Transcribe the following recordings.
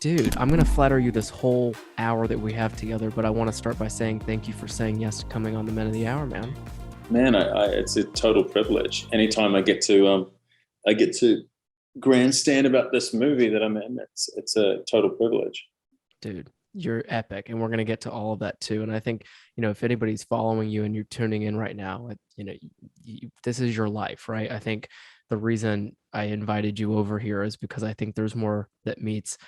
Dude, I'm going to flatter you this whole hour that we have together, but I want to start by saying thank you for saying yes to coming on the Men of the Hour, man. Man, it's a total privilege. Anytime I get to grandstand about this movie that I'm in. It's a total privilege. Dude, you're epic. And we're going to get to all of that too. And I think, if anybody's following you and you're tuning in right now, this is your life, right? I think the reason I invited you over here is because I think there's more that meets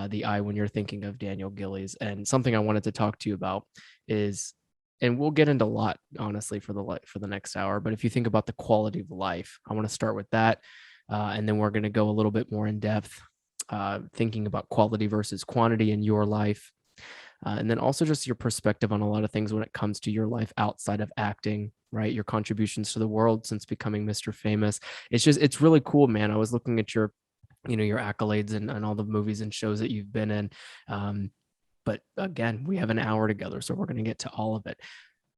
the eye when you're thinking of Daniel Gillies. And something I wanted to talk to you about is, and we'll get into a lot, honestly, for the next hour. But if you think about the quality of life, I want to start with that. And then we're going to go a little bit more in depth, thinking about quality versus quantity in your life. And then also just your perspective on a lot of things when it comes to your life outside of acting, right? Your contributions to the world since becoming Mr. Famous. It's really cool, man. I was looking at your accolades and all the movies and shows that you've been in. But again, we have an hour together, so we're going to get to all of it.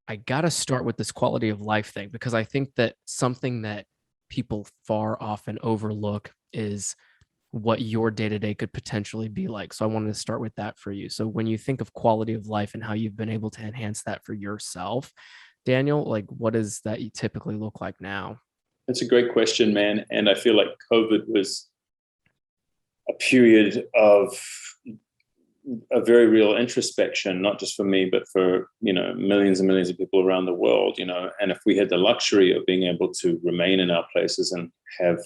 I got to start with this quality of life thing, because I think that something that people far often overlook is what your day-to-day could potentially be like. So I wanted to start with that for you. So when you think of quality of life and how you've been able to enhance that for yourself, Daniel, like, what does that typically look like now? It's a great question, man. And I feel like COVID was a period of a very real introspection, not just for me, but for, millions and millions of people around the world, and if we had the luxury of being able to remain in our places and have,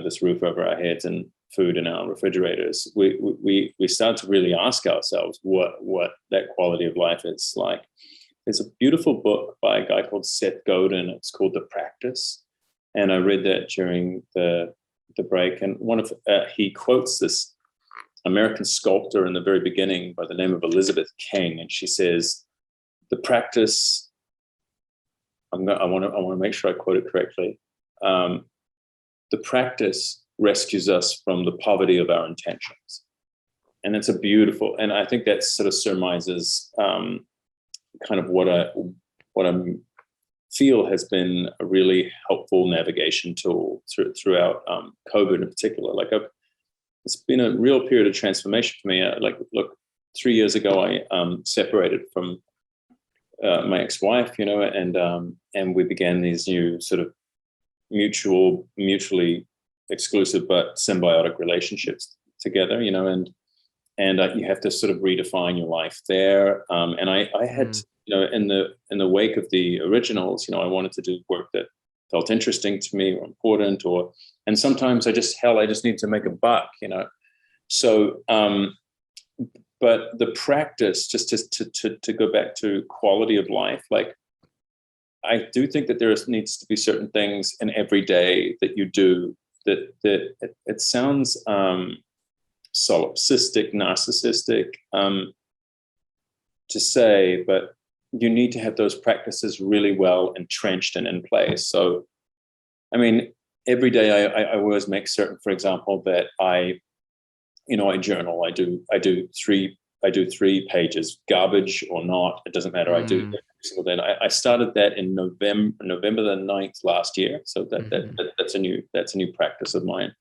this roof over our heads and food in our refrigerators, we start to really ask ourselves what that quality of life is like. There's a beautiful book by a guy called Seth Godin. It's called The Practice. And I read that during the break. And he quotes this American sculptor in the very beginning by the name of Elizabeth King. And she says, the practice, I want to make sure I quote it correctly. The practice rescues us from the poverty of our intentions. And it's a beautiful, and I think that sort of surmises kind of what I feel has been a really helpful navigation tool throughout COVID in particular. It's been a real period of transformation for me. Look, 3 years ago, I separated from my ex-wife, and we began these new sort of mutually exclusive but symbiotic relationships together, and you have to sort of redefine your life there. And I had, in the wake of the originals, I wanted to do work that felt interesting to me or important, and sometimes I just need to make a buck, So, but the practice, just to go back to quality of life, I do think that there needs to be certain things in every day that you do that it sounds solipsistic, narcissistic to say, but you need to have those practices really well entrenched and in place. So, I mean, every day I always make certain, for example, that I journal. I do three pages, garbage or not, it doesn't matter. I do every single day. And I started that in November the 9th last year. So that's a new practice of mine.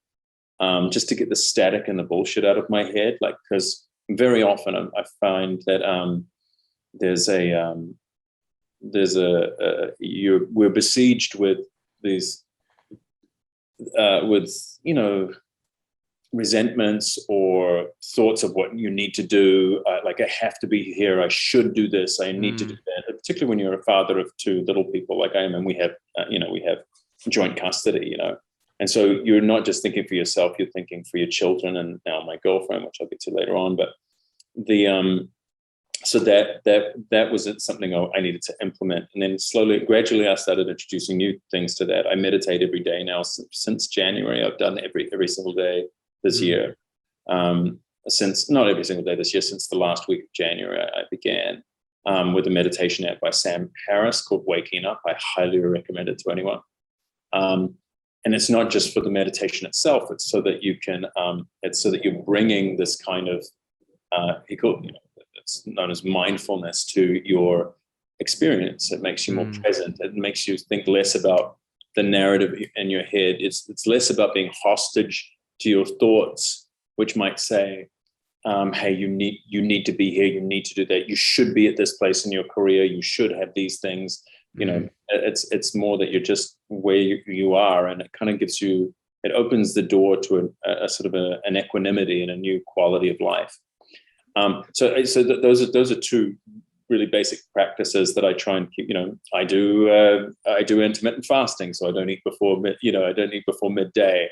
Just to get the static and the bullshit out of my head, because very often I find that we're besieged with these resentments or thoughts of what you need to do. I have to be here. I should do this. I need to do that. Particularly when you're a father of two little people like I am, and we have joint custody, And so you're not just thinking for yourself, you're thinking for your children and now my girlfriend, which I'll get to later on. But so that was something I needed to implement. And then gradually I started introducing new things to that. I meditate every day now since January. I've done every single day this year. Since not every single day this year, since the last week of January, I began with a meditation app by Sam Harris called Waking Up. I highly recommend it to anyone. And it's not just for the meditation itself. It's so that you can. It's so that you're bringing this kind of it's known as mindfulness to your experience. It makes you more present. It makes you think less about the narrative in your head. It's less about being hostage to your thoughts, which might say, hey, you need to be here, you need to do that, you should be at this place in your career, you should have these things. It's more that you're just where you are, and it kind of gives you, it opens the door to a sort of an equanimity and a new quality of life. So those are two really basic practices that I try and keep. I do intermittent fasting, so I don't eat before midday.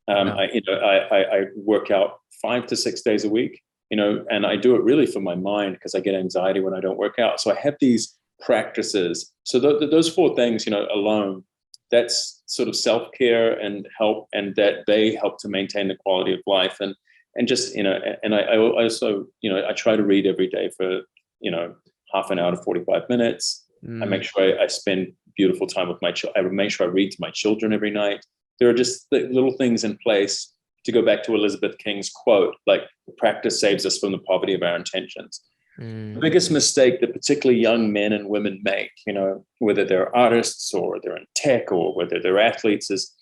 I work out 5 to 6 days a week, and I do it really for my mind, because I get anxiety when I don't work out. So I have these practices. So those 4 things, alone, that's sort of self-care and help, and that they help to maintain the quality of life. And just, and I also, I try to read every day for, half an hour to 45 minutes. I make sure I spend beautiful time with my children. I make sure I read to my children every night. There are just little things in place, to go back to Elizabeth King's quote, like, practice saves us from the poverty of our intentions. The biggest mistake that particularly young men and women make, whether they're artists or they're in tech or whether they're athletes, is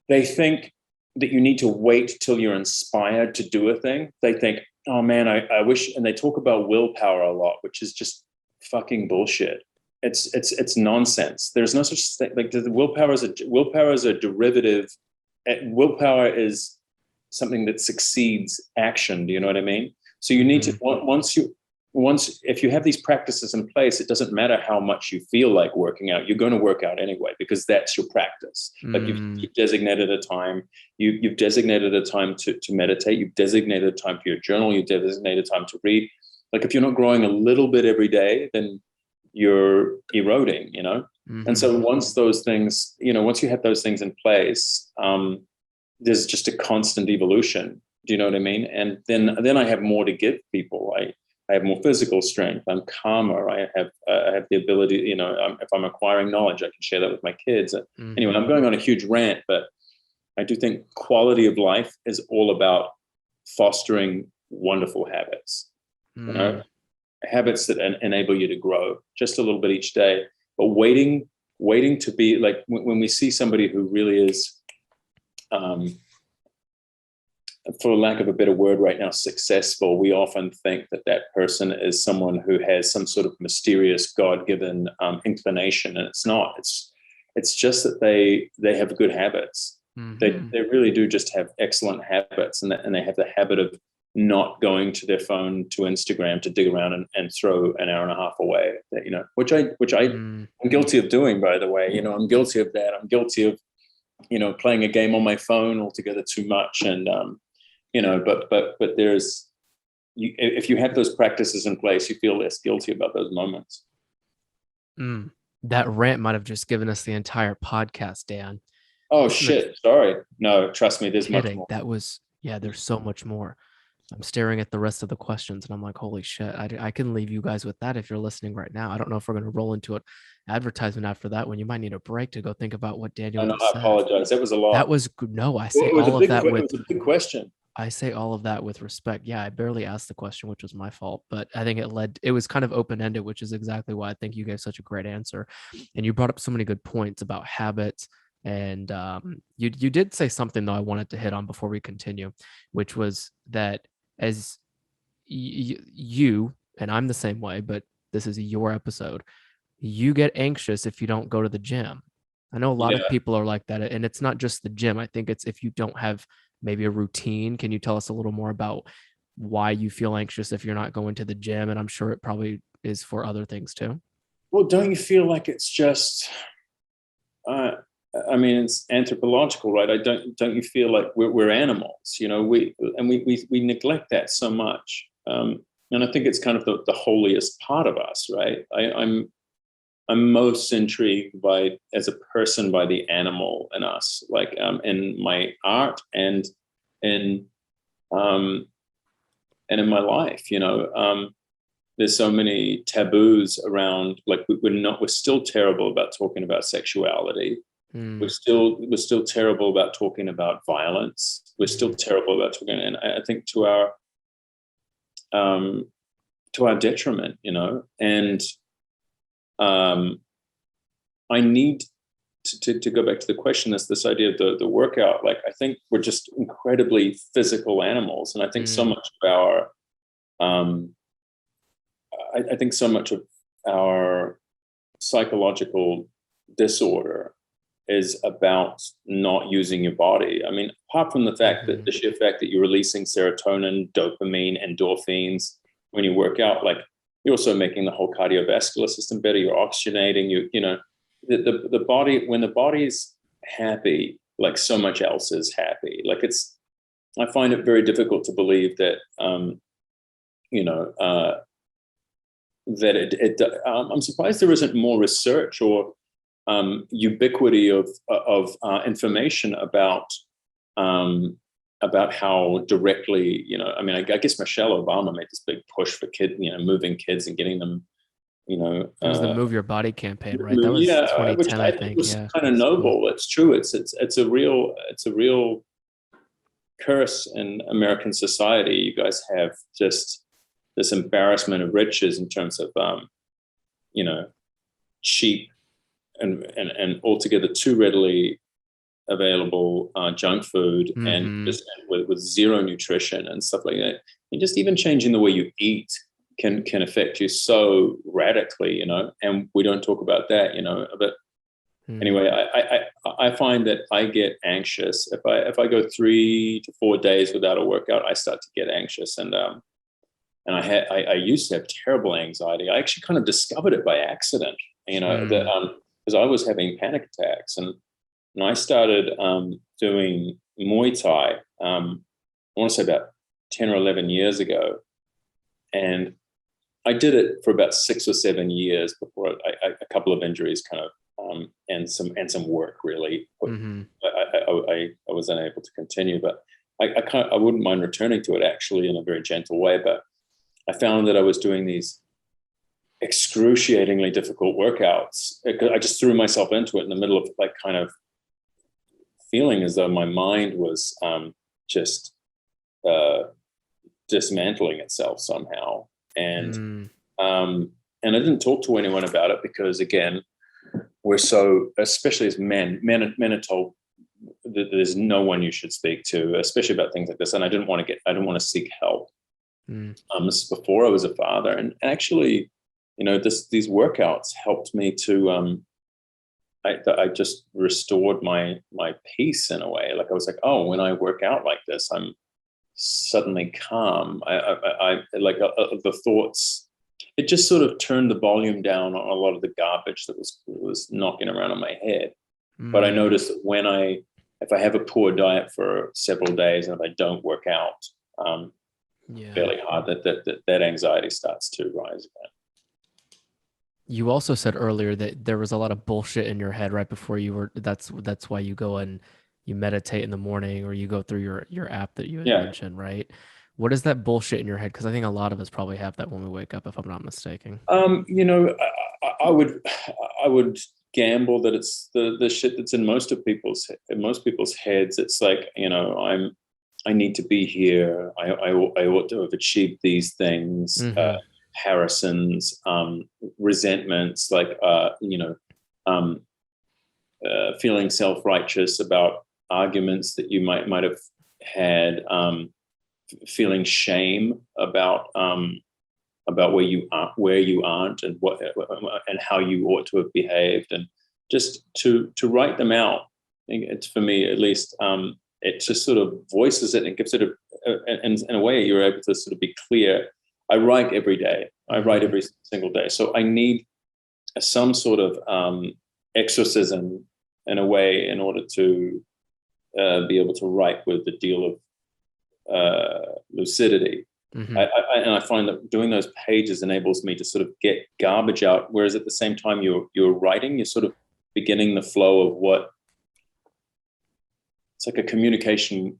they think that you need to wait till you're inspired to do a thing. They think, oh man, I wish, and they talk about willpower a lot, which is just fucking bullshit. It's nonsense. There's no such thing. Like, willpower is a derivative. Willpower is something that succeeds action. Do you know what I mean? So you need to, if you have these practices in place, it doesn't matter how much you feel like working out, you're going to work out anyway, because that's your practice. Like, you've designated a time, you've designated a time to meditate, you've designated a time for your journal, you've designated time to read. Like, if you're not growing a little bit every day, then you're eroding, And so once those things, once you have those things in place, there's just a constant evolution. Do you know what I mean? And then I have more to give people. I have more physical strength. I'm calmer. I have the ability, if I'm acquiring knowledge, I can share that with my kids. Anyway, I'm going on a huge rant, but I do think quality of life is all about fostering wonderful habits. Habits that enable you to grow just a little bit each day, but waiting to be like, when we see somebody who really is, for lack of a better word right now, successful, we often think that person is someone who has some sort of mysterious God-given inclination, and it's not. It's just that they have good habits. They really do just have excellent habits, and they have the habit of not going to their phone, to Instagram, to dig around and throw an hour and a half away, which I'm guilty of doing, by the way. I'm guilty of that. I'm guilty of, playing a game on my phone altogether too much. And, but there's, if you have those practices in place, you feel less guilty about those moments. That rant might have just given us the entire podcast, Dan. Oh, shit. Sorry. No, trust me, there's much more. That was, there's so much more. I'm staring at the rest of the questions and I'm like, holy shit, I can leave you guys with that if you're listening right now. I don't know if we're going to roll into an advertisement after that, when you might need a break to go think about what Daniel just said. I apologize. That was a lot. That was good. No, I say all of that with... It was a big question. I say all of that with respect. Yeah, I barely asked the question, which was my fault, but I think it was kind of open-ended, which is exactly why I think you gave such a great answer. And you brought up so many good points about habits. And you did say something, though, I wanted to hit on before we continue, which was that as you, and I'm the same way, but this is your episode, you get anxious if you don't go to the gym. I know a lot of people are like that, and it's not just the gym. I think it's if you don't have maybe a routine. Can you tell us a little more about why you feel anxious if you're not going to the gym? And I'm sure it probably is for other things too. Well, don't you feel like it's just, it's anthropological, right? Don't you feel like we're animals? We neglect that so much. And I think it's kind of the holiest part of us, right? I'm most intrigued as a person by the animal in us, like in my art and in my life. There's so many taboos around. Like we're still terrible about talking about sexuality. We're still terrible about talking about violence. We're still terrible about talking, and I think to our detriment, and I need to go back to the question, this idea of the workout, like I think we're just incredibly physical animals, and I think so much of our I think so much of our psychological disorder is about not using your body. I mean, apart from the fact that the sheer fact that you're releasing serotonin, dopamine, endorphins when you work out, like you're also making the whole cardiovascular system better. You're oxygenating. You know, the body, when the body's happy, like so much else is happy. Like I find it very difficult to believe that you know. That I'm surprised there isn't more research or ubiquity of information about how directly, you know, I mean, I guess Michelle Obama made this big push for moving kids and getting them, you know, It was the Move Your Body campaign, right? That was yeah, which 2010, I I think think. was Yeah, kind of it's noble. cool. It's true. It's a real curse in American society. You guys have just this embarrassment of riches in terms of you know, cheap and altogether too readily available junk food, and just with zero nutrition and stuff like that. And just even changing the way you eat can affect you so radically, you know. And we don't talk about that, you know. But anyway, I find that I get anxious if I go 3 to 4 days without a workout. I start to get anxious, and I used to have terrible anxiety. I actually kind of discovered it by accident, you know, that because I was having panic attacks, and I started doing Muay Thai. I want to say about 10 or 11 years ago, and I did it for about 6 or 7 years before a couple of injuries kind of and some work really. I was unable to continue, but I wouldn't mind returning to it actually in a very gentle way. But I found that I was doing these excruciatingly difficult workouts. I just threw myself into it in the middle of like kind of feeling as though my mind was just dismantling itself somehow. And I didn't talk to anyone about it because, again, we're so, especially as men are told that there's no one you should speak to, especially about things like this. And I didn't want to seek help. This is before I was a father, and actually, you know, these workouts helped me to. I just restored my peace in a way. Like I was like, oh, when I work out like this, I'm suddenly calm. I like the thoughts. It just sort of turned the volume down on a lot of the garbage that was knocking around in my head. But I noticed that if I have a poor diet for several days and if I don't work out, fairly hard, that anxiety starts to rise again. You also said earlier that there was a lot of bullshit in your head right before you were. That's why you go and you meditate in the morning, or you go through your app that you had mentioned, right? What is that bullshit in your head? Because I think a lot of us probably have that when we wake up, if I'm not mistaken. You know, I would gamble that it's the shit that's in most people's heads. It's like, you know, I need to be here. I ought to have achieved these things. Harrison's, resentments, like you know, feeling self-righteous about arguments that you might have had, feeling shame about where you aren't, and what and how you ought to have behaved, and just to write them out. I think it's, for me at least, it just sort of voices it and gives it in a way you're able to sort of be clear. I write every day. I write every single day. So I need some sort of exorcism in a way in order to be able to write with a deal of lucidity. And I find that doing those pages enables me to sort of get garbage out, whereas at the same time you're writing, you're sort of beginning the flow of what it's like a communication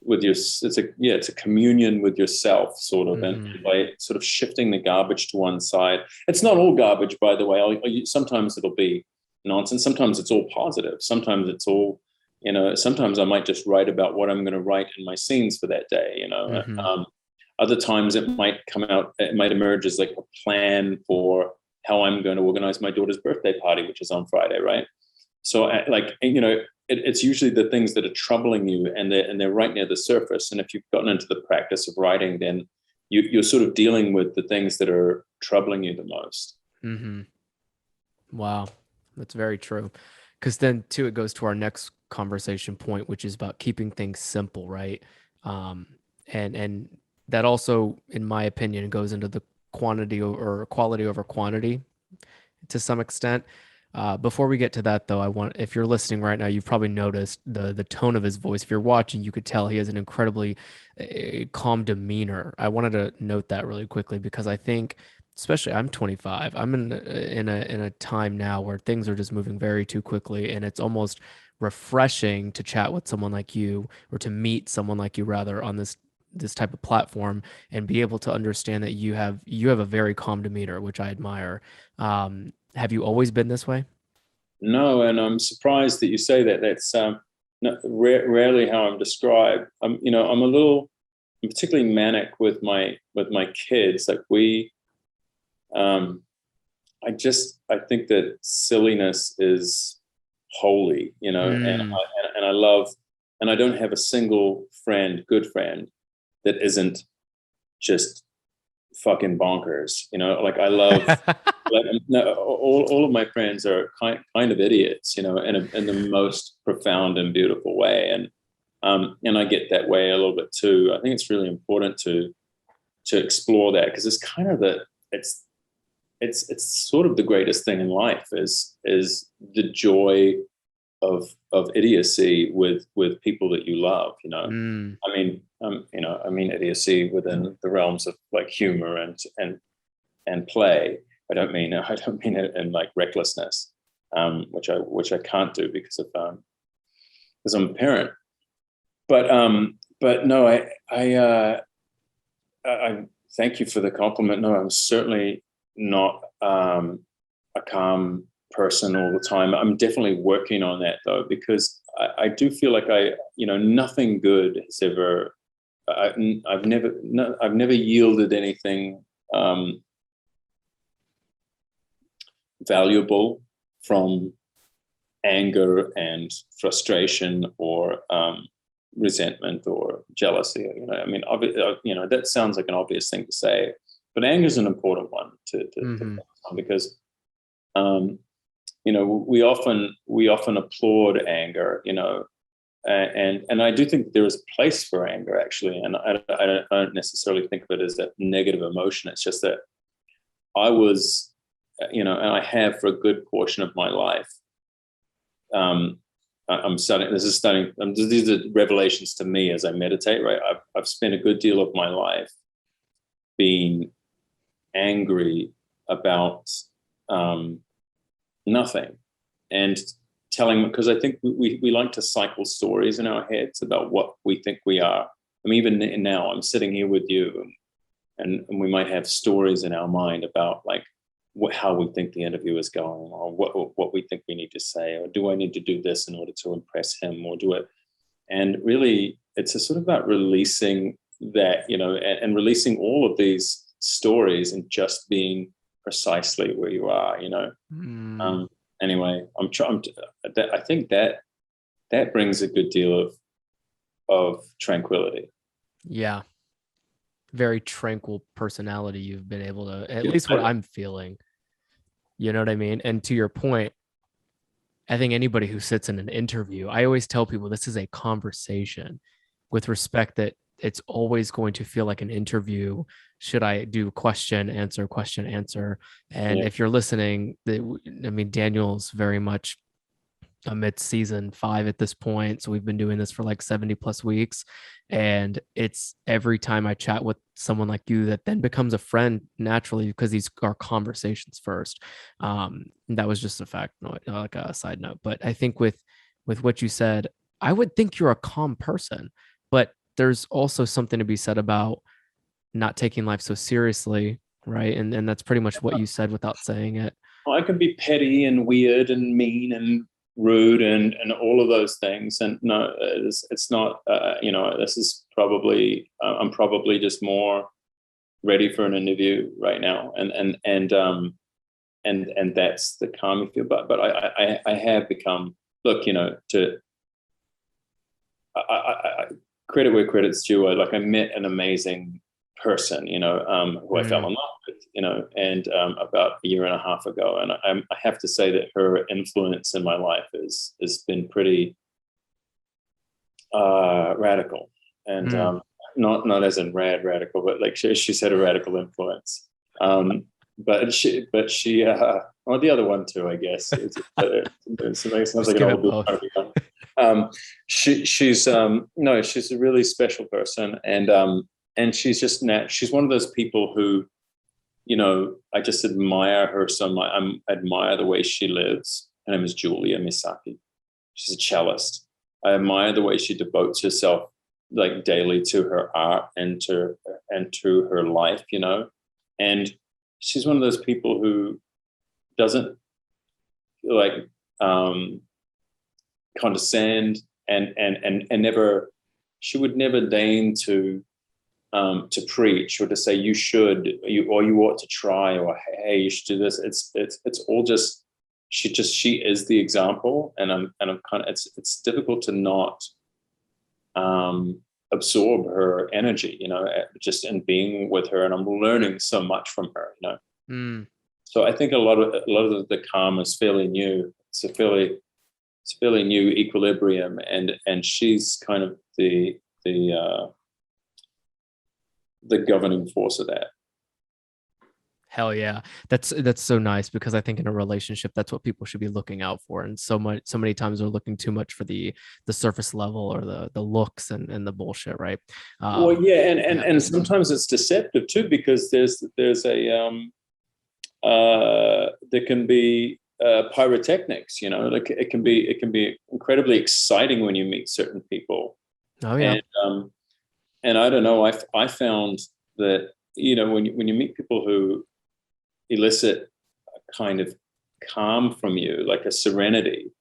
with your, it's a communion with yourself, sort of, and by sort of shifting the garbage to one side. It's not all garbage, by the way. Sometimes it'll be nonsense. Sometimes it's all positive. Sometimes it's all, you know, sometimes I might just write about what I'm going to write in my scenes for that day, you know. Other times it might emerge as like a plan for how I'm going to organize my daughter's birthday party, which is on Friday, right? like, it's usually the things that are troubling you, and they're right near the surface. And if you've gotten into the practice of writing, then you're sort of dealing with the things that are troubling you the most. Mm-hmm. Wow, that's very true. Because then, too, it goes to our next conversation point, which is about keeping things simple, right? Um, and that also, in my opinion, goes into the quantity or quality over quantity to some extent. Before we get to that, though, if you're listening right now, you've probably noticed the tone of his voice. If you're watching, you could tell he has an incredibly calm demeanor. I wanted to note that really quickly because I think, especially I'm 25, I'm in a time now where things are just moving very too quickly, and it's almost refreshing to chat with someone like you or to meet someone like you rather on this type of platform and be able to understand that you have a very calm demeanor, which I admire. Have you always been this way? No, and I'm surprised that you say that. That's rarely how I'm described. I'm a little, I'm particularly manic with my kids. Like um, I think that silliness is holy, Mm. and I love, and I don't have a single good friend, that isn't just fucking bonkers. Like I love, like, no, all of my friends are kind of idiots, in the most profound and beautiful way. And I get that way a little bit too. I think it's really important to explore that, because it's kind of it's it's sort of the greatest thing in life is the joy of idiocy with people that you love. Mm. I mean idiocy within the realms of like humor and play. I don't mean it in like recklessness, which I can't do because I'm a parent. But no, I thank you for the compliment. No, I'm certainly not a calm person all the time. I'm definitely working on that though, because I do feel like nothing good has ever. I've never no, I've never yielded anything valuable from anger and frustration or resentment or jealousy. That sounds like an obvious thing to say, but anger is an important one to Hmm. focus on, because um, we often applaud anger, and I do think there is a place for anger, actually, and I don't necessarily think of it as a negative emotion. It's just that I was, and I have for a good portion of my life. Um, I'm starting. This is starting. These are revelations to me as I meditate. Right, I've spent a good deal of my life being angry about nothing, and telling, because I think we like to cycle stories in our heads about what we think we are. I mean, even now, I'm sitting here with you, and we might have stories in our mind about like how we think the interview is going, or what we think we need to say, or do I need to do this in order to impress him, or do it? And really, it's a sort of about releasing that, and releasing all of these stories and just being precisely where you are. Mm. Um, anyway, I'm trying. I think that brings a good deal of tranquility. Yeah. Very tranquil personality you've been able to, at Yeah, least what I'm feeling. You know what I mean? And to your point, I think anybody who sits in an interview, I always tell people this is a conversation with respect that it's always going to feel like an interview. Should I do question, answer, question, answer? And yeah, if you're listening, I mean, Daniel's very much amidst season 5 at this point. So we've been doing this for like 70 plus weeks. And it's every time I chat with someone like you that then becomes a friend naturally because these are conversations first. That was just a fact, like a side note. But I think with what you said, I would think you're a calm person, but there's also something to be said about not taking life so seriously, right? And that's pretty much what you said without saying it. I can be petty and weird and mean and rude and all of those things. And no, it's not. This is probably I'm probably just more ready for an interview right now. And and that's the calm you feel. But I have become, look, to I credit where credit's due. I met an amazing person, who I fell in love with, and about a year and a half ago. And I have to say that her influence in my life has been pretty radical, and not as in radical, but like she's had a radical influence. But she, well, the other one too, I guess. It sounds like an old dude. She's no, she's a really special person, and she's just she's one of those people who, I just admire her so much. I admire the way she lives. Her name is Julia Misaki. She's a cellist. I admire the way she devotes herself like daily to her art and to her life, and she's one of those people who doesn't like condescend and never, she would never deign to preach or to say you ought to try, or hey, you should do this. It's all just she is the example, and I'm kind of, it's difficult to not absorb her energy, just in being with her, and I'm learning so much from her, So I think a lot of the calm is fairly new. It's a fairly new equilibrium, and she's kind of the governing force of that. Hell yeah. That's so nice, because I think in a relationship, that's what people should be looking out for. And so many times they're looking too much for the surface level, or the looks and the bullshit, right? Well, yeah, and sometimes it's deceptive too, because there's a there can be pyrotechnics, like it can be incredibly exciting when you meet certain people. Oh yeah. And I don't know, I found that, when you meet people who elicit a kind of calm from you, like a serenity,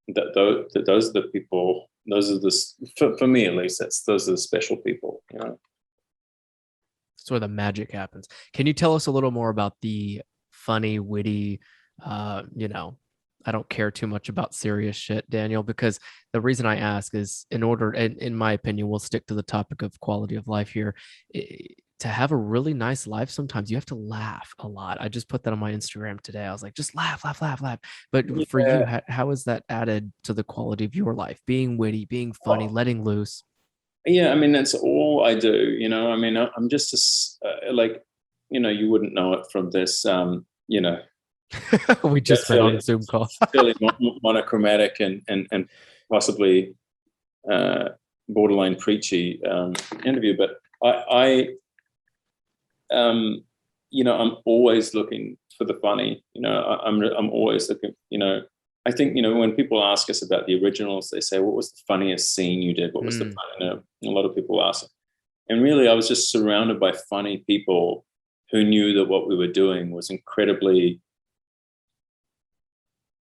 those are the people, for me at least, those are the special people, That's where the magic happens. Can you tell us a little more about the funny, witty, I don't care too much about serious shit, Daniel, because the reason I ask is, in my opinion, we'll stick to the topic of quality of life here. To have a really nice life, sometimes you have to laugh a lot. I just put that on my Instagram today. I was like, just laugh, laugh, laugh, laugh. But Yeah. for you, how is that added to the quality of your life? Being witty, being funny, letting loose. Yeah, I mean, that's all I do. I mean, I'm just you wouldn't know it from this. We just met on a Zoom call. Fairly monochromatic and possibly borderline preachy interview, but I'm always looking for the funny. I'm always looking. I think when people ask us about the originals, they say, "What was the funniest scene you did? What was the funny?" A lot of people ask, and really, I was just surrounded by funny people who knew that what we were doing was incredibly.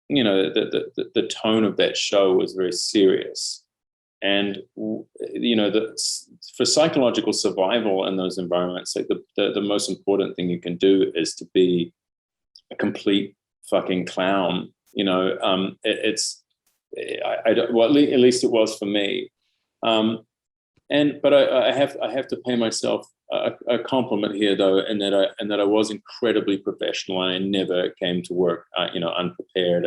The tone of that show was very serious, and for psychological survival in those environments, like the most important thing you can do is to be a complete fucking clown. Well, at least it was for me. But I have to pay myself a compliment here, though, and that I was incredibly professional, and I never came to work, unprepared.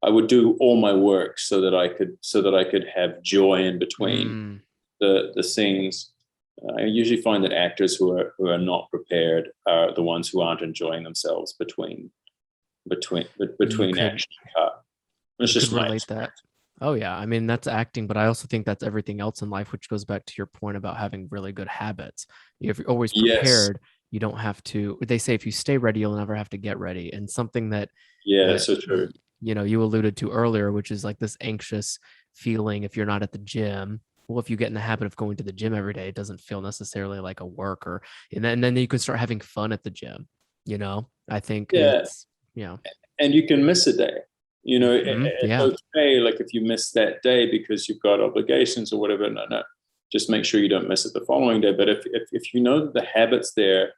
I would do all my work so that I could have joy in between the scenes. I usually find that actors who are not prepared are the ones who aren't enjoying themselves between action cut. It's just relate that. Oh yeah, I mean, that's acting, but I also think that's everything else in life, which goes back to your point about having really good habits. If you're always prepared, you don't have to. They say if you stay ready, you'll never have to get ready. And something that that's so true. You alluded to earlier, which is like this anxious feeling if you're not at the gym. Well, if you get in the habit of going to the gym every day, it doesn't feel necessarily like a work, and then you can start having fun at the gym. I think it's and you can miss a day. It's yeah. okay, like if you miss that day because you've got obligations or whatever, no, just make sure you don't miss it the following day. But if you know that the habit's there,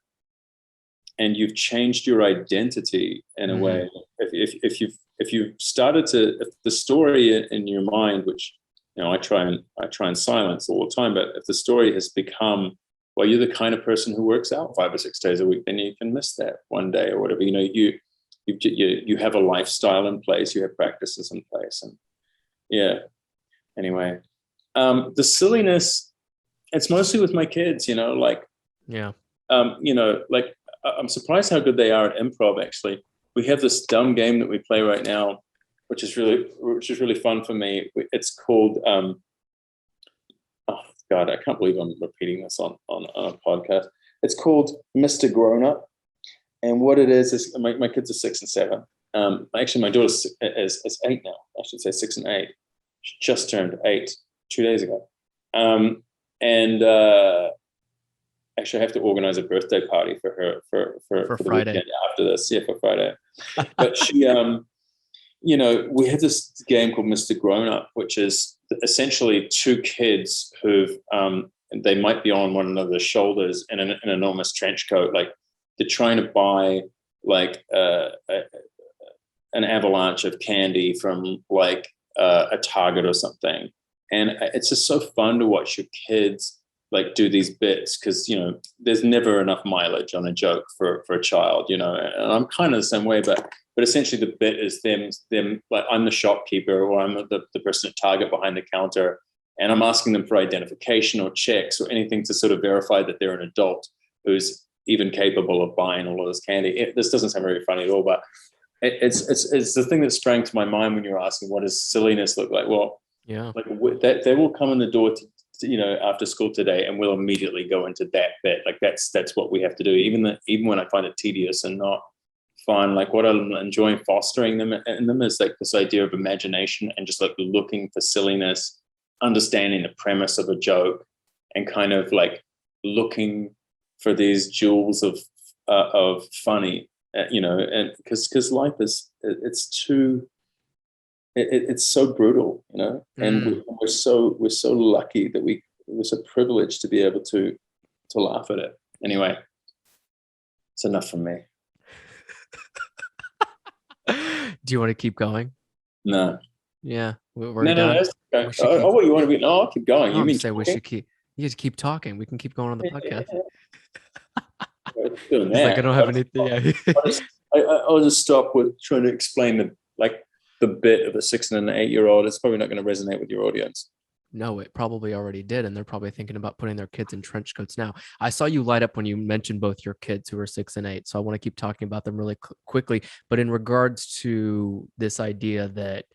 and you've changed your identity in a way. If you've started to, if the story in your mind, which I try and silence all the time, but if the story has become, well, you're the kind of person who works out 5 or 6 days a week, then you can miss that one day or whatever. You have a lifestyle in place, you have practices in place, and yeah. Anyway, the silliness, it's mostly with my kids, like like I'm surprised how good they are at improv. Actually, we have this dumb game that we play right now, which is really fun for me. It's called oh God, I can't believe I'm repeating this on a podcast. It's called Mr. Grown Up, and what it is my kids are 6 and 7. Actually, my daughter is 8 now. I should say 6 and 8. She just turned 8 2 days ago, and actually, I have to organize a birthday party for her for the Friday. weekend after this. Yeah, for Friday. But she, we have this game called Mr. Grown Up, which is essentially 2 kids who've, they might be on one another's shoulders in an enormous trench coat. Like they're trying to buy like an avalanche of candy from like a Target or something. And it's just so fun to watch your kids like do these bits, because there's never enough mileage on a joke for a child, and I'm kind of the same way, but essentially the bit is them like, I'm the shopkeeper, or I'm the person at Target behind the counter, and I'm asking them for identification or checks or anything to sort of verify that they're an adult who's even capable of buying all of this candy. This doesn't sound very funny at all, but it's the thing that sprang to my mind when you were asking what does silliness look like. Well, yeah, like that they will come in the door to after school today, and we'll immediately go into that bit. Like that's what we have to do. Even when I find it tedious and not fun, like what I'm enjoying fostering them in them is like this idea of imagination and just like looking for silliness, understanding the premise of a joke, and kind of like looking for these jewels of funny, and because life is it's so brutal, and we're so lucky that we're so privileged to be able to laugh at it. Anyway, it's enough from me. Do you want to keep going? No. Yeah, we're No, done. okay. What you want to be? No, I'll keep going. No, You I'm mean say we should keep. You just keep talking. We can keep going on the podcast. doing He's like, I that? don't have anything. I'll just stop with trying to explain the bit of a 6 and an 8-year-old. It's probably not going to resonate with your audience. No, it probably already did, and they're probably thinking about putting their kids in trench coats now. I saw you light up when you mentioned both your kids who are 6 and 8, so I want to keep talking about them really quickly. But in regards to this idea that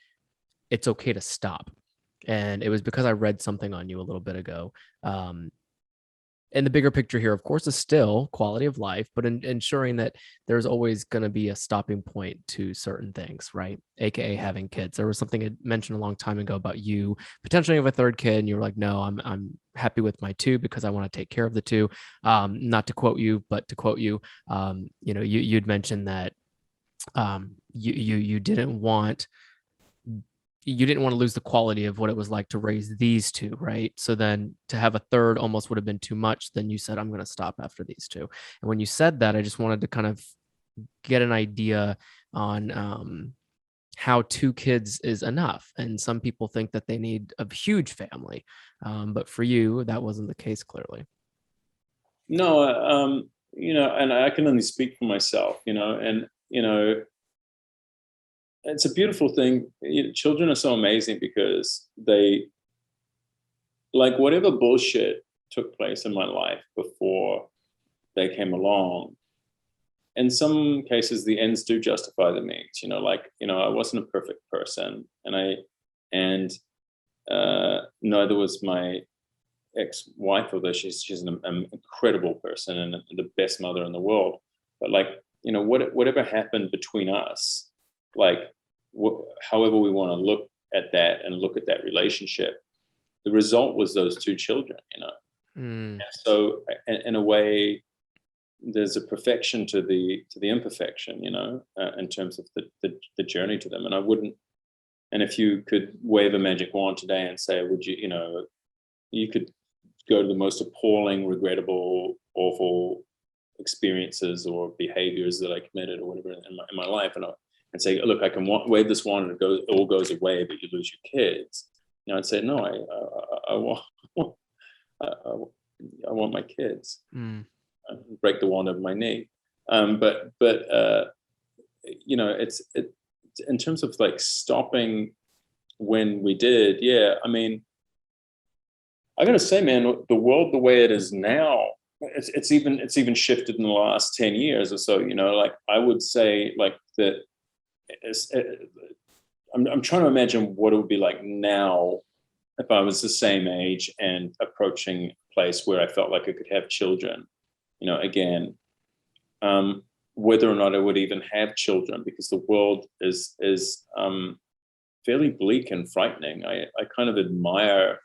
it's okay to stop, and it was because I read something on you a little bit ago. And the bigger picture here, of course, is still quality of life, but ensuring that there's always going to be a stopping point to certain things, right? AKA having kids. There was something I mentioned a long time ago about you potentially have a third kid, and you were like, no, I'm happy with my 2 because I want to take care of the 2. Not to quote you, but to quote you, you'd mentioned that you didn't want to lose the quality of what it was like to raise these 2, right? So then to have a third almost would have been too much. Then you said, I'm going to stop after these 2. And when you said that, I just wanted to kind of get an idea on how 2 kids is enough. And some people think that they need a huge family. But for you, that wasn't the case, clearly. No, and I can only speak for myself, and, it's a beautiful thing. Children are so amazing because they, like, whatever bullshit took place in my life before they came along, in some cases the ends do justify the means. I wasn't a perfect person, and neither was my ex-wife, although she's an incredible person and the best mother in the world. But whatever happened between us, like however we want to look at that and look at that relationship, the result was those 2 children. And so in a way, there's a perfection to the imperfection, in terms of the journey to them. And if you could wave a magic wand today and say, would you could go to the most appalling, regrettable, awful experiences or behaviors that I committed or whatever in my life, and say, look, I can wave this wand and it all goes away, but you lose your kids. I'd say, no, I want I want my kids. Break the wand over my knee. But it's in terms of like stopping when we did. Yeah, I mean, I gotta say, man, the world the way it is now, it's even shifted in the last 10 years or so. Like I would say, like that. I'm trying to imagine what it would be like now if I was the same age and approaching a place where I felt like I could have children. Again, whether or not I would even have children, because the world is fairly bleak and frightening. I kind of admire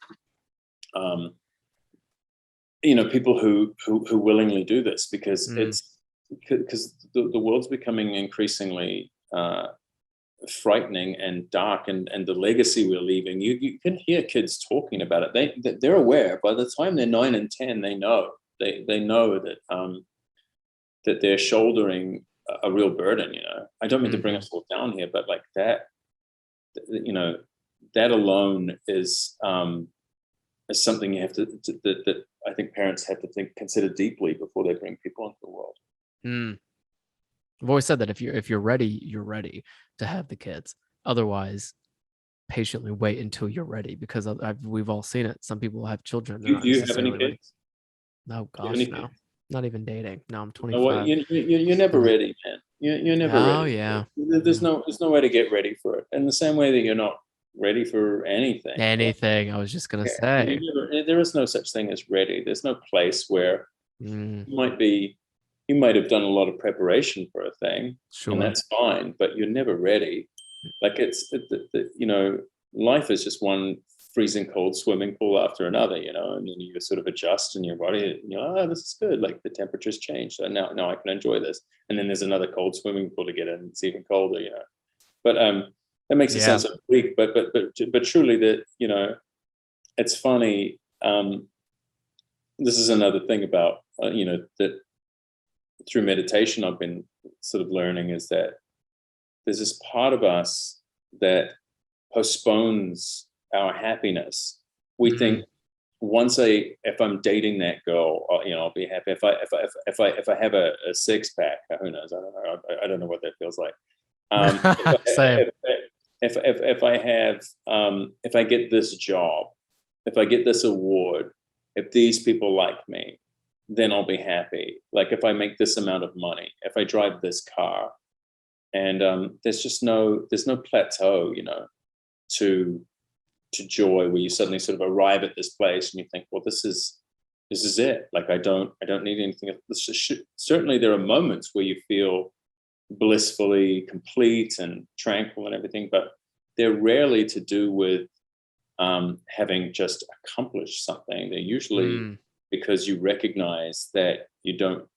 people who willingly do this, because the world's becoming increasingly frightening and dark, and the legacy we're leaving. You can hear kids talking about it. They're aware. By the time they're 9 and 10, they know that that they're shouldering a real burden. I don't mean to bring us all down here, but like that, that alone is something you have to that I think parents have to consider deeply before they bring people into the world. I've always said that if you're ready, you're ready to have the kids. Otherwise, patiently wait until you're ready, because we've all seen it. Some people have children, they're not Do you have any necessarily ready. kids? No, gosh, no. Not even dating. No, I'm You know what? 25. You're never ready, man. You're never Oh, ready. yeah. There's no way to get ready for it. In the same way that you're not ready for anything. Anything. I was just gonna Yeah. say. There is no such thing as ready. There's no place where Mm, you might have done a lot of preparation for a thing, and sure. that's fine, but you're never ready. Like life is just one freezing cold swimming pool after another, and then you sort of adjust in your body, and this is good. Like the temperature's changed, so now I can enjoy this. And then there's another cold swimming pool to get in. It's even colder, But that makes it sound so bleak. But truly, that it's funny. This is another thing about that through meditation I've been sort of learning, is that there's this part of us that postpones our happiness. We think, if I'm dating that girl, I'll be happy. If I have a six pack, who knows? I don't know. I don't know what that feels like. Same. If I have, if I get this job, if I get this award, if these people like me, then I'll be happy. Like if I make this amount of money, if I drive this car, and there's no plateau, to joy, where you suddenly sort of arrive at this place and you think, well, this is it. Like I don't need anything else. Certainly there are moments where you feel blissfully complete and tranquil and everything, but they're rarely to do with having just accomplished something. They're usually because you recognize that you don't,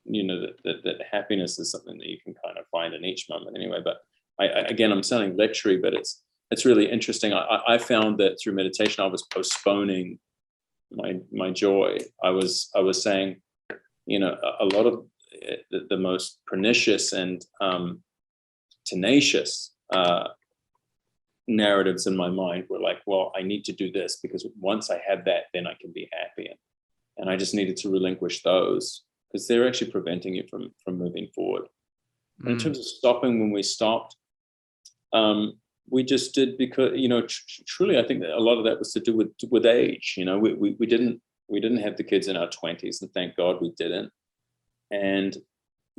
that happiness is something that you can kind of find in each moment anyway. But again, I'm sounding lectury, but it's really interesting. I found that through meditation, I was postponing my joy. I was saying, a lot of the most pernicious and tenacious narratives in my mind were like, well, I need to do this because once I have that, then I can be happy. And I just needed to relinquish those, because they're actually preventing you from moving forward. And in terms of stopping, when we stopped, we just did because, truly, I think that a lot of that was to do with age. We didn't have the kids in our 20s, and thank God we didn't. And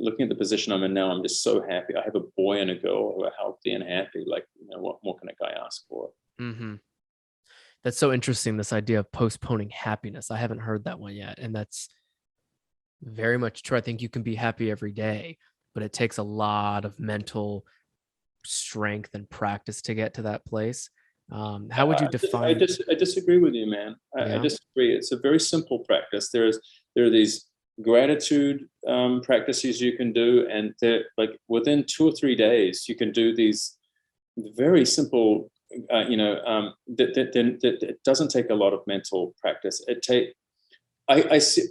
looking at the position I'm in now, I'm just so happy. I have a boy and a girl who are healthy and happy. Like, what more can a guy ask for? That's so interesting, this idea of postponing happiness. I haven't heard that one yet, and that's very much true. I think you can be happy every day, but it takes a lot of mental strength and practice to get to that place. How would you define? I disagree with you, man. I disagree. It's a very simple practice. There are these gratitude practices you can do, and like within 2 or 3 days, you can do these very simple. That it doesn't take a lot of mental practice. I see.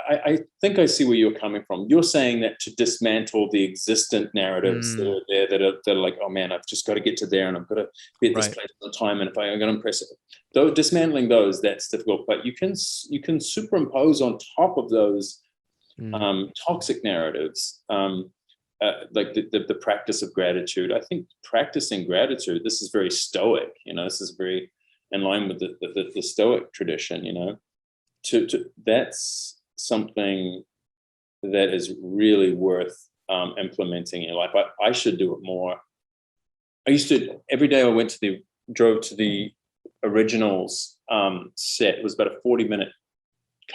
I think I see where you're coming from. You're saying that to dismantle the existent narratives that Mm, are there, that are like, oh man, I've just got to get to there, and I've got to be at this right. place on time, and if I'm going to impress it, though dismantling those, that's difficult. But you can superimpose on top of those Mm, toxic narratives, like the practice of gratitude. I think practicing gratitude. This is very Stoic. This is very in line with the Stoic tradition. That's something that is really worth implementing in your life. I should do it more. I used to every day. Drove to the originals set. It was about a 40-minute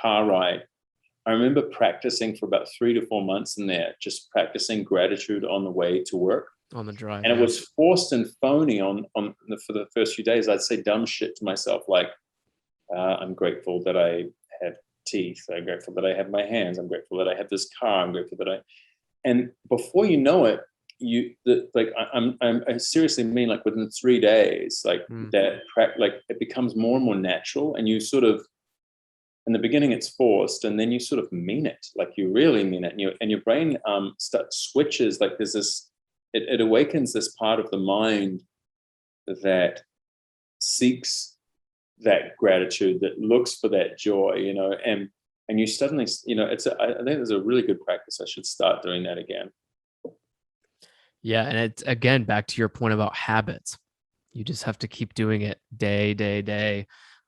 car ride. I remember practicing for about 3 to 4 months in there, just practicing gratitude on the way to work. on the drive, And it yeah. was forced and phony for the first few days. I'd say dumb shit to myself like, I'm grateful that I have teeth. I'm grateful that I have my hands. I'm grateful that I have this car. I'm grateful that and before you know it, I seriously mean like within 3 days, like Mm, like it becomes more and more natural, and you sort of, in the beginning it's forced, and then you sort of mean it, like you really mean it, and your brain switches, like there's this, it awakens this part of the mind that seeks that gratitude, that looks for that joy, and you suddenly, I think there's a really good practice. I should start doing that again. yeah, and it's again back to your point about habits. You just have to keep doing it day, and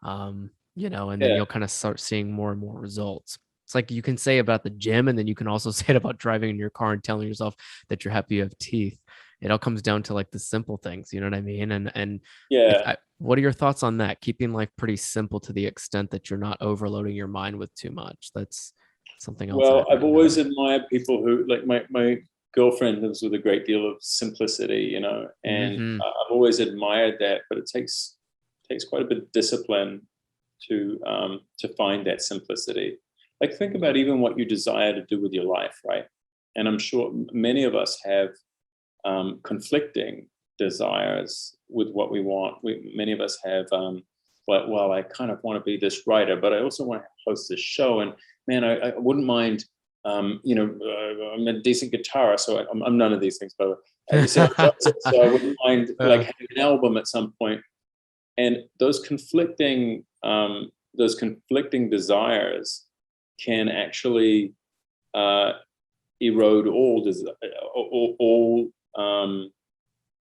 then Yeah, you'll kind of start seeing more and more results. It's like you can say about the gym, and then you can also say it about driving in your car and telling yourself that you're happy you have teeth. It all comes down to like the simple things, you know what I mean? And if yeah. what are your thoughts on that? Keeping life pretty simple to the extent that you're not overloading your mind with too much. That's something else Well, I've I've written always down. admired people who, like my girlfriend lives with a great deal of simplicity, and Hmm. I've always admired that. But it takes quite a bit of discipline to find that simplicity. Like think about even what you desire to do with your life, right? And I'm sure many of us have conflicting desires with what we want. Many of us have, like, well, I kind of want to be this writer, but I also want to host this show. And man, I wouldn't mind, I'm a decent guitarist, so I'm none of these things, by the way. You see, so I wouldn't mind like Uh, having an album at some point. And those conflicting desires can actually uh, erode all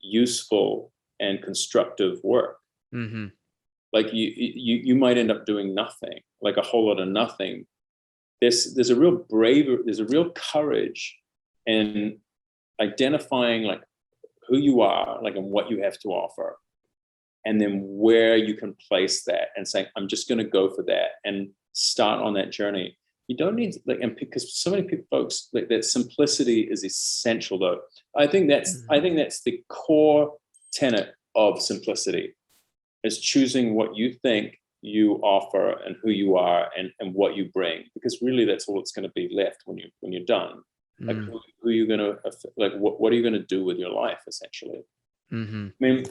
useful and constructive work. mhm. Like you might end up doing nothing, like a whole lot of nothing. There's a real bravery, there's a real courage in identifying like who you are, like and what you have to offer, and then where you can place that, and saying, I'm just going to go for that and start on that journey. You don't need like, and because so many people, folks, like that simplicity is essential though. I Mhm. think that's the core tenet of simplicity, is choosing what you think you offer and who you are, and what you bring, because really that's all that's going to be left when you're done. Like Mm, who are you going to, like what are you going to do with your life essentially? mhm. I mean,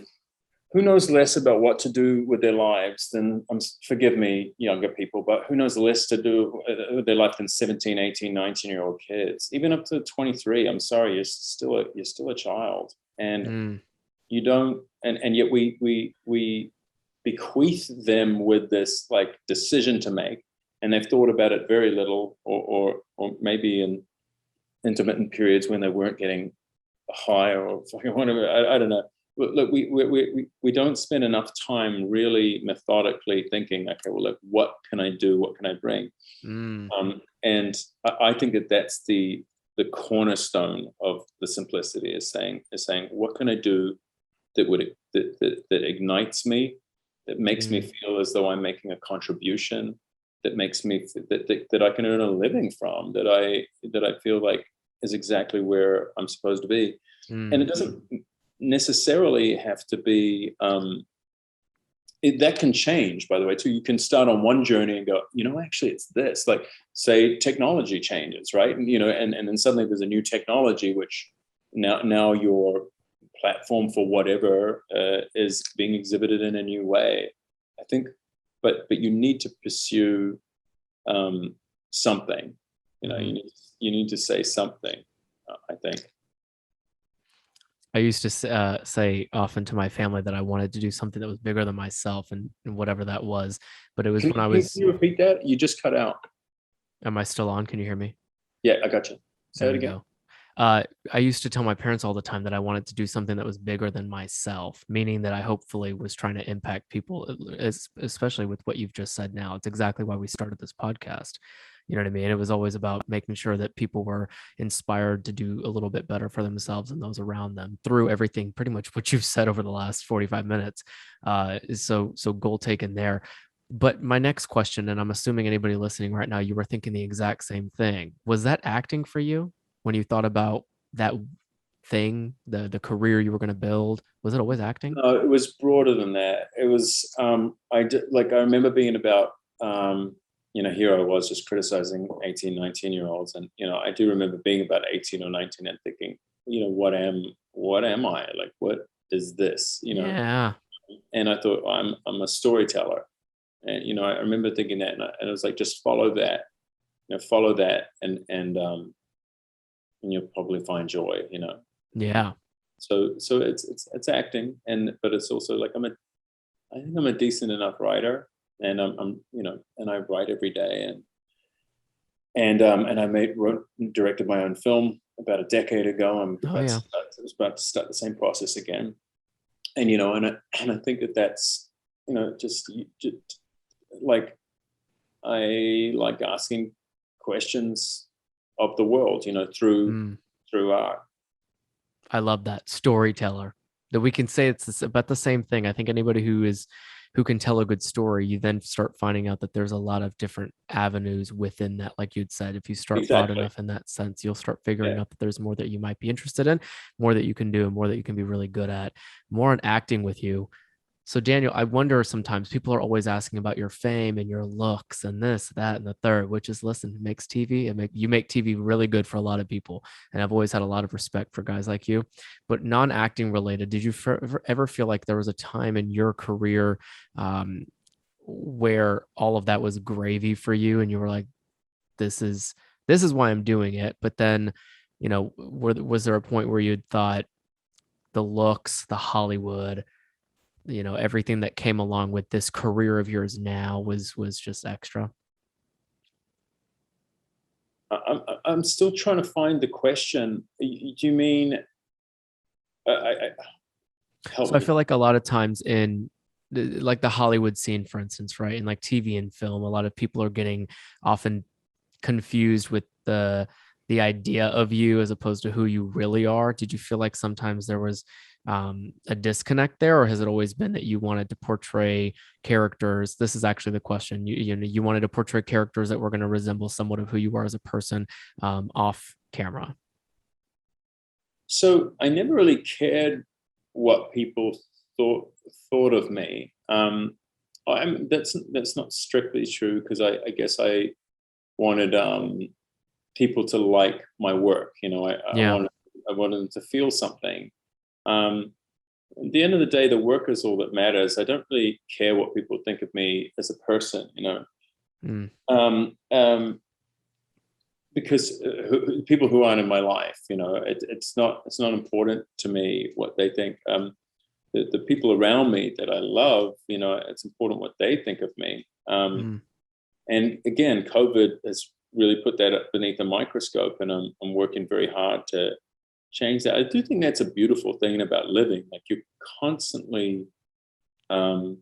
who knows less about what to do with their lives than, forgive me, younger people, but who knows less to do with their life than 17, 18, 19-year-old kids, even up to 23. I'm sorry, you're still a child, and Mm, you don't, and yet we bequeath them with this like decision to make, and they've thought about it very little, or maybe in intermittent periods when they weren't getting high or fucking whatever. I don't know. Look, we don't spend enough time really methodically thinking, okay, well, look, what can I do? What can I bring? mm, And I think that that's the cornerstone of the simplicity, is saying, what can I do that ignites me, that makes me mm, feel as though I'm making a contribution, that makes me that I can earn a living from, that I feel like is exactly where I'm supposed to be. And mm, it doesn't necessarily have to be, that can change, by the way, too. You can start on one journey and go, actually it's this, like say technology changes, right? And then suddenly there's a new technology, which now your platform for whatever is being exhibited in a new way, I think. But you need to pursue something. Mhm. You need to say something. I think. I used to say often to my family that I wanted to do something that was bigger than myself, and whatever that was. But it was when I Can was. you repeat that? You just cut out. Am I still on? Can you hear me? Yeah, I got you. Say There it we again. go. I used to tell my parents all the time that I wanted to do something that was bigger than myself, meaning that I hopefully was trying to impact people, especially with what you've just said now. It's exactly why we started this podcast. You know what I mean? It was always about making sure that people were inspired to do a little bit better for themselves and those around them through everything, pretty much what you've said over the last 45 minutes. So goal taken there. But my next question, and I'm assuming anybody listening right now, you were thinking the exact same thing. Was that acting for you when you thought about that thing, the career you were going to build? Was it always acting? No, it was broader than that. It was I remember being about here I was just criticizing 18, 19 year olds. And I do remember being about 18 or 19 and thinking, what am I? Like, what is this? Yeah. And I thought, I'm a storyteller. And I remember thinking that, and it was like, just follow that, follow that, and you'll probably find joy. Yeah. So it's acting, but it's also like I think I'm a decent enough writer, and and I write every day, and I directed my own film about a decade ago. Oh yeah. I was about to start the same process again, and I think that's just like, I like asking questions of the world, Mm, through art. I love that storyteller. That we can say about the same thing. I think anybody who can tell a good story, you then start finding out that there's a lot of different avenues within that. Like you'd said, if you start broad Exactly. enough in that sense, you'll start Yeah. figuring out that there's more that you might be interested in, more that you can do, and more that you can be really good at. More on acting with you. So Daniel, I wonder sometimes people are always asking about your fame and your looks and this, that, and the third, which is listen, it makes TV and you make TV really good for a lot of people. And I've always had a lot of respect for guys like you. But non-acting related, did you ever feel like there was a time in your career um, where all of that was gravy for you and you were like, this is this is why I'm doing it. But then, was there a point where you thought the looks, the Hollywood, everything that came along with this career of yours now was just extra? I'm still trying to find the question. Do you mean? Help So I me. feel like a lot of times in like the Hollywood scene, for instance, right? In like TV and film, a lot of people are getting often confused with the idea of you as opposed to who you really are. Did you feel like sometimes there was a disconnect there, or has it always been that you wanted to portray characters? This is actually the question. You wanted to portray characters that were going to resemble somewhat of who you are as a person off camera. So I never really cared what people thought thought of me. That's not strictly true, because I guess I wanted people to like my work. Yeah. I wanted them to feel something. Um, at the end of the day, the work is all that matters. I don't really care what people think of me as a person. Mm, Um, um, because people who aren't in my life, it's not important to me what they think. The people around me that I love, it's important what they think of me. mm. And again, COVID has really put that up beneath a microscope, and I'm working very hard to change that. I do think that's a beautiful thing about living. Like, constantly, um,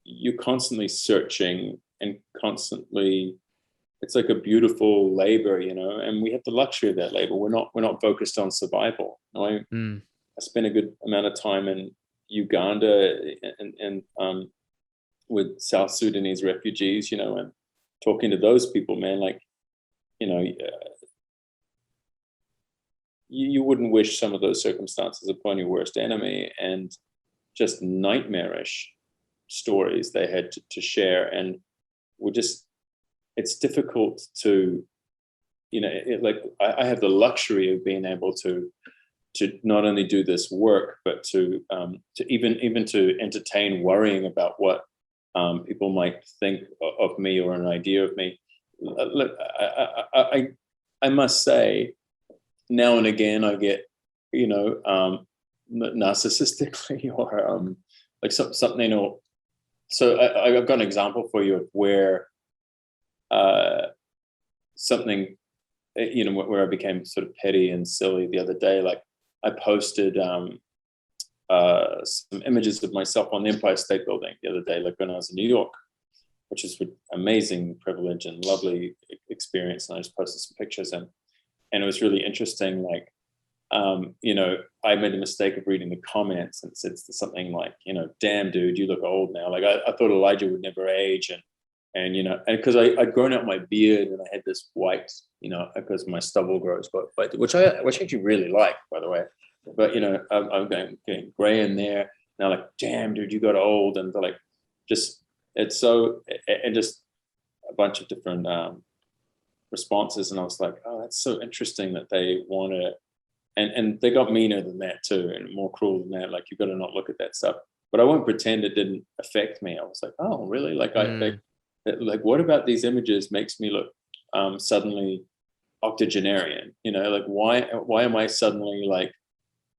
you're constantly searching, and constantly, it's like a beautiful labor, and we have the luxury of that labor. We're not focused on survival. Mm. I spent a good amount of time in Uganda, and with South Sudanese refugees, and talking to those people, man. Like, you wouldn't wish some of those circumstances upon your worst enemy, and just nightmarish stories they had to share. And we're just, it's difficult to, like, I have the luxury of being able to not only do this work, but to even to entertain worrying about what people might think of me or an idea of me. Look, I must say, now and again, I get, narcissistically or like something. Or so I've got an example for you of where something, where I became sort of petty and silly the other day. Like I posted some images of myself on the Empire State Building the other day, like when I was in New York, which is an amazing privilege and lovely experience. And I just posted some pictures, and it was really interesting. Like, I made the mistake of reading the comments, and it said something like, damn dude, you look old now. Like I thought Elijah would never age, and and because I'd grown out my beard and I had this white, because my stubble grows, but which I actually really like, by the way. But I'm getting gray in there now. Like, damn, dude, you got old, and they're like, just it's so, and just a bunch of different responses, and I was like, oh, that's so interesting that they want to, and they got meaner than that too, and more cruel than that. Like, you got to not look at that stuff. But I won't pretend it didn't affect me. I was like, oh, really? Like, like, what about these images makes me look suddenly octogenarian? Like, why am I suddenly like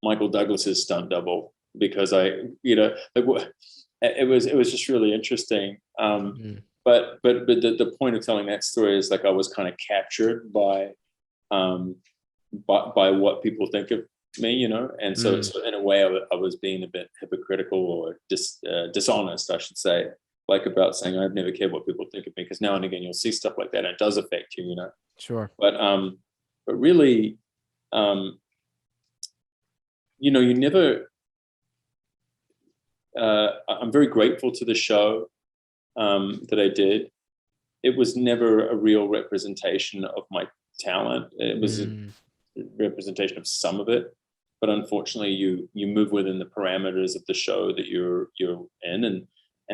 Michael Douglas's stunt double? Because like, it was just really interesting. But the point of telling that story is like I was kind of captured by what people think of me, and so in a way I was being a bit hypocritical or dishonest, I should say, like about saying I've never cared what people think of me, because now and again you'll see stuff like that and it does affect you, Sure. But really, you never. I'm very grateful to the show that I did. It was never a real representation of my talent. It was a representation of some of it, but unfortunately, you move within the parameters of the show that you're in, and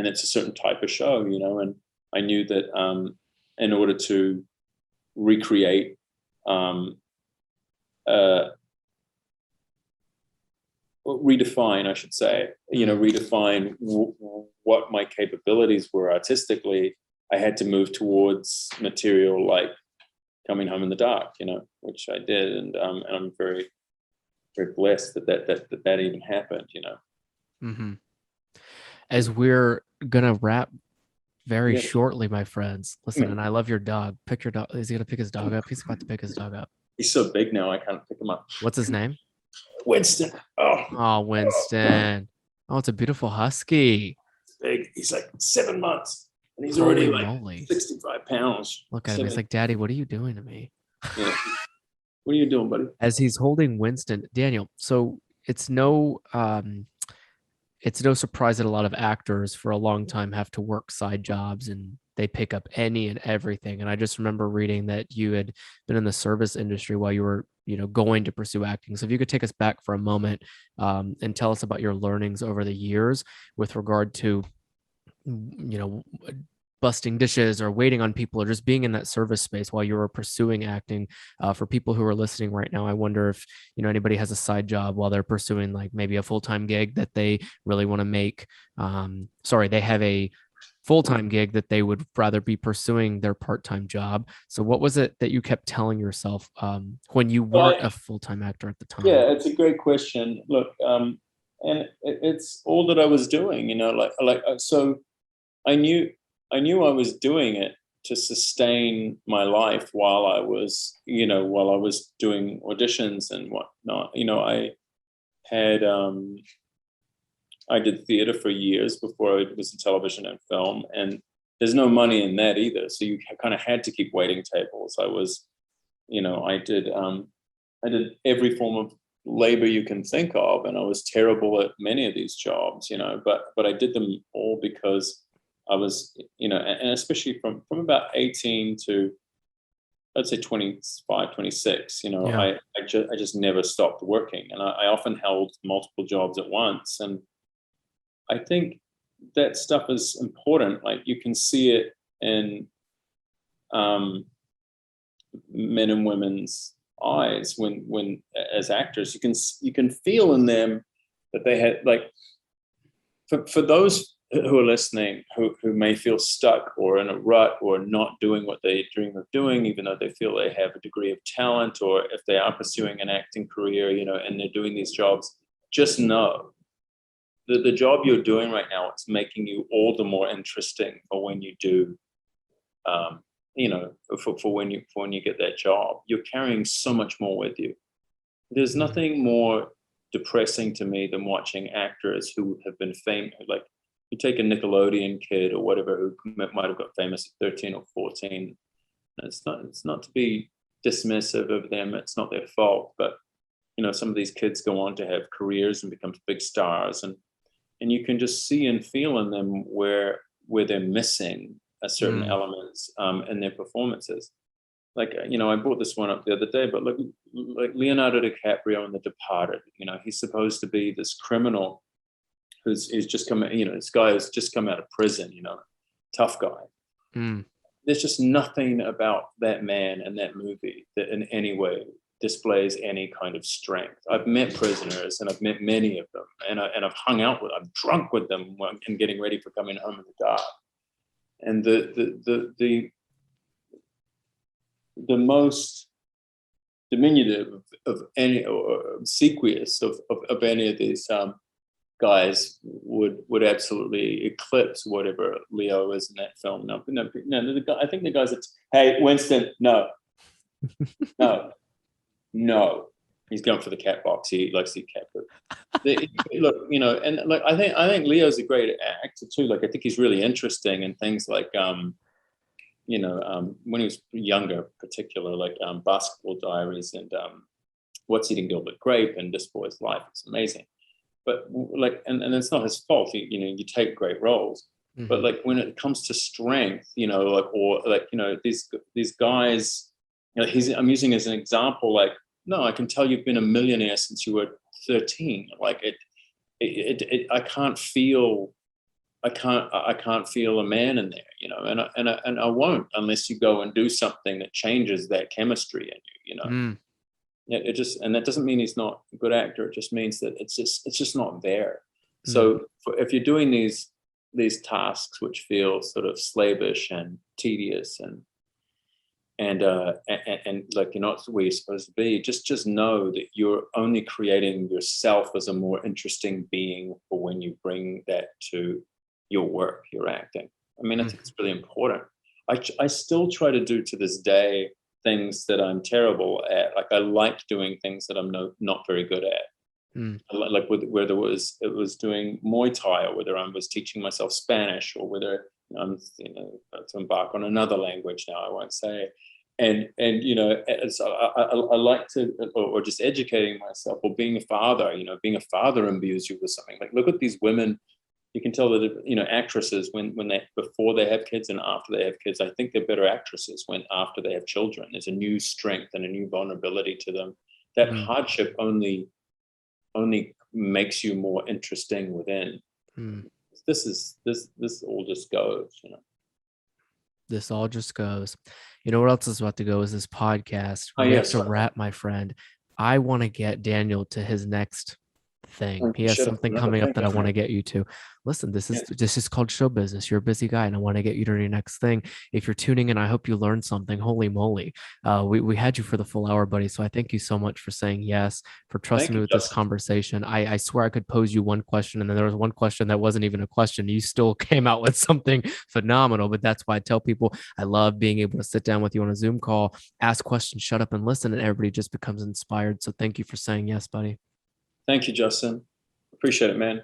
it's a certain type of show, And I knew that in order to recreate redefine, I should say, redefine what my capabilities were artistically, I had to move towards material like Coming Home in the Dark, which I did, and I'm very, very blessed that even happened, As we're gonna wrap very shortly, my friends. Listen, and I love your dog. Pick your dog. Is he gonna pick his dog up? He's about to pick his dog up. He's so big now, I can't pick him up. What's his name? Winston. Oh, Winston. Oh, it's a beautiful husky. Big. He's like 7 months, and he's already like moly. 65 pounds. Look at him. He's like, Daddy, what are you doing to me? Yeah. What are you doing, buddy? As he's holding Winston, Daniel. So it's no surprise that a lot of actors for a long time have to work side jobs and they pick up any and everything. And I just remember reading that you had been in the service industry while you were, going to pursue acting. So if you could take us back for a moment and tell us about your learnings over the years with regard to, busting dishes or waiting on people or just being in that service space while you were pursuing acting. For people who are listening right now, I wonder if anybody has a side job while they're pursuing like maybe a full-time gig that they really want to make. They have a full-time gig that they would rather be pursuing their part-time job. So what was it that you kept telling yourself when you weren't a full-time actor at the time? Yeah, it's a great question. Look, and it's all that I was doing, so I knew I was doing it to sustain my life while I was doing auditions and whatnot. I did theater for years before I was in television and film, and there's no money in that either. So you kind of had to keep waiting tables. I did every form of labor you can think of, and I was terrible at many of these jobs, but I did them all because I was, and especially from about 18 to, let's say 25, 26, I just never stopped working, and I often held multiple jobs at once. And I think that stuff is important. Like, you can see it in men and women's eyes when as actors, you can feel in them that they had, like, for those who are listening, who may feel stuck or in a rut or not doing what they dream of doing, even though they feel they have a degree of talent, or if they are pursuing an acting career, and they're doing these jobs, just know that the job you're doing right now, it's making you all the more interesting for when you do, um, for when you get that job. You're carrying so much more with you. There's nothing more depressing to me than watching actors who have been famous, like you take a Nickelodeon kid or whatever who might have got famous at 13 or 14. It's not to be dismissive of them. It's not their fault, but some of these kids go on to have careers and become big stars, and you can just see and feel in them where they're missing a certain elements in their performances. Like, I brought this one up the other day, but like Leonardo DiCaprio in The Departed, he's supposed to be this criminal who's just come, this guy who's just come out of prison, tough guy. There's just nothing about that man and that movie that in any way displays any kind of strength. I've met prisoners, and I've met many of them, and I've hung out with, I'm drunk with them and getting ready for coming home in the dark. And the most diminutive of any, or obsequious of any of these guys would absolutely eclipse whatever Leo is in that film. No, I think the guys that, hey, Winston, no, no, he's going for the cat box. He likes to eat cat food. Look, and like I think Leo's a great actor too. Like I think he's really interesting in things like when he was younger, particularly like Basketball Diaries and What's Eating Gilbert Grape and This Boy's Life. It's amazing. But like, and it's not his fault. You take great roles, but like when it comes to strength, these guys, I'm using as an example, like, no, I can tell you've been a millionaire since you were 13. Like I can't feel a man in there, and I won't unless you go and do something that changes that chemistry in you, It just, and that doesn't mean he's not a good actor. It just means that it's just not there. So if you're doing these tasks which feel sort of slavish and tedious and like you're not where you're supposed to be, just know that you're only creating yourself as a more interesting being for when you bring that to your work, your acting. I mean, I think it's really important. I still try to do to this day things that I'm terrible at. Like I like doing things that I'm not very good at. Like whether it was doing Muay Thai, or whether I was teaching myself Spanish, or whether I'm to embark on another language now, I won't say. And so I like to, or just educating myself, or being a father. Being a father imbues you with something. Like look at these women. You can tell that actresses when they, before they have kids and after they have kids, I think they're better actresses when after they have children. There's a new strength and a new vulnerability to them. That hardship only makes you more interesting within. This all just goes. This all just goes. You know what else is about to go is this podcast. Oh, We have yes. to wrap, my friend. I want to get Daniel to his next thing. He has something coming up that I want to get you to. Listen, this is called show business. You're a busy guy, and I want to get you to your next thing. If you're tuning in, I hope you learned something. Holy moly. We had you for the full hour, buddy. So I thank you so much for saying yes, for trusting me with this conversation. I swear I could pose you one question, and then there was one question that wasn't even a question. You still came out with something phenomenal. But that's why I tell people I love being able to sit down with you on a Zoom call, ask questions, shut up and listen, and everybody just becomes inspired. So thank you for saying yes, buddy. Thank you, Justin. Appreciate it, man.